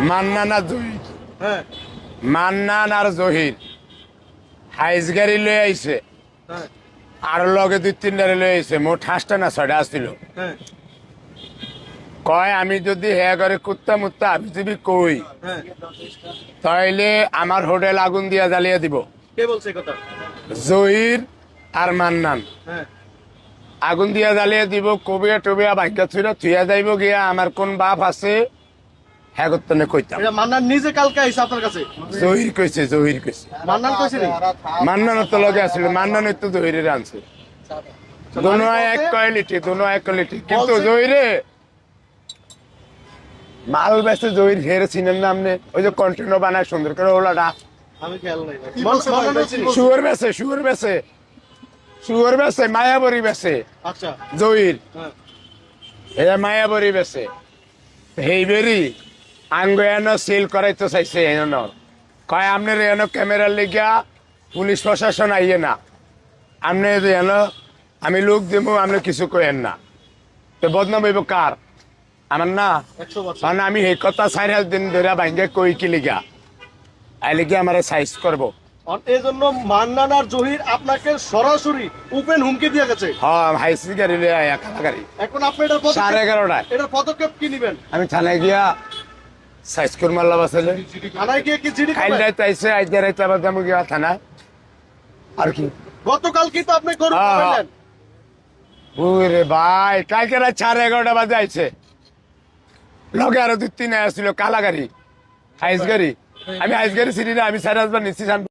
মান্নান আর জহির, হ্যাঁ মান্নান আর জহির হাইস গাড়ি লয়ে আইছে, হ্যাঁ আর লগে 2-3টারে লয়ে আইছে, মোট 5টা না 6টা আসছিল। হ্যাঁ কয় আমি যদি হ্যাঁ করে কুত্তা মুত্তা আমি যদি কই হ্যাঁ তাইলে আমার হোটেল আগুন দিয়া জ্বালিয়ে দিব। কে বলছে এই কথা? জহির আর মান্নান হ্যাঁ আগুন দিয়া জ্বালিয়ে দিব, কবিয়া টবিয়া ভাগ্য ছিল থুয়া যাইব গিয়া আমার কোন বাপ আছে হ্যাঁ করতে কইতাম। এটা মান্নান নিজে কালকে আইছে আপনার কাছে? জহির কইছে, জহির কইছে। মান্নান কইছে নি? মান্নান তো লগে আসছিল, মান্নান তো জহিরের আনছে। দোনো এক কোয়ালিটি, দোনো এক কোয়ালিটি, কিন্তু বলছে- জহিরে মাল বেচে জহির হেরে চিনেন না আপনি? ওই যে কন্টেনার বানায় সুন্দর করে ওলাটা আমি খেয়াল নাই মান্নান কইছে নি? শুয়োর বেচে, শুয়োর বেচে, শুয়োর বেচে, মায়াবরী বেচে আচ্ছা জহির, হ্যাঁ এ মায়াবরী বেচে। হেইবেরি আঙ্গ এনো সিল করাইতে চাইছে, এনো কয় আপনার এনো ক্যামেরার লিগা পুলিশ প্রশাসন আইয়ে না, আপনি এনো আমি লোক দিব, আপনি কিছু কইেন না, তো বদনাম হইব কার? আমার না। 100%। মানে আমি এই কথা 4 দিন ধরে ভাঙ্গে কই কি লিগা আই লিগা আমার সাইজ করবো। আর এই জন্য মান্নান আর জহির আপনাকে সরাসরি ওপেন হুমকি দিয়ে গেছে। হ্যাঁ হাইসি গাড়ি লিয়ে আয়া কালা গাড়ি এখন আপনি এটার পদক্ষেপ- 11:30টায় এটার পদক্ষেপ কি নিবেন? আমি থানায় গিয়া সাইজ করে মারলাম আসলে। থানায় গিয়ে কি জিডি কাইল করবেন? রাইতে আইসে, আজ রাইতে আবার যাবো গিয়া থানায়। আর কি গতকাল কি তো আপনি গরু হ্যাঁ, খাবেন? ওরে ভাই কালকে রাত 11:30 বাজে আইছে, লগে আরো 2-3 আসছিল কালা গাড়ি, হাইস গাড়ি। আমি হাইস গাড়ি ছিলি না, আমি 4 নিচ্ছি।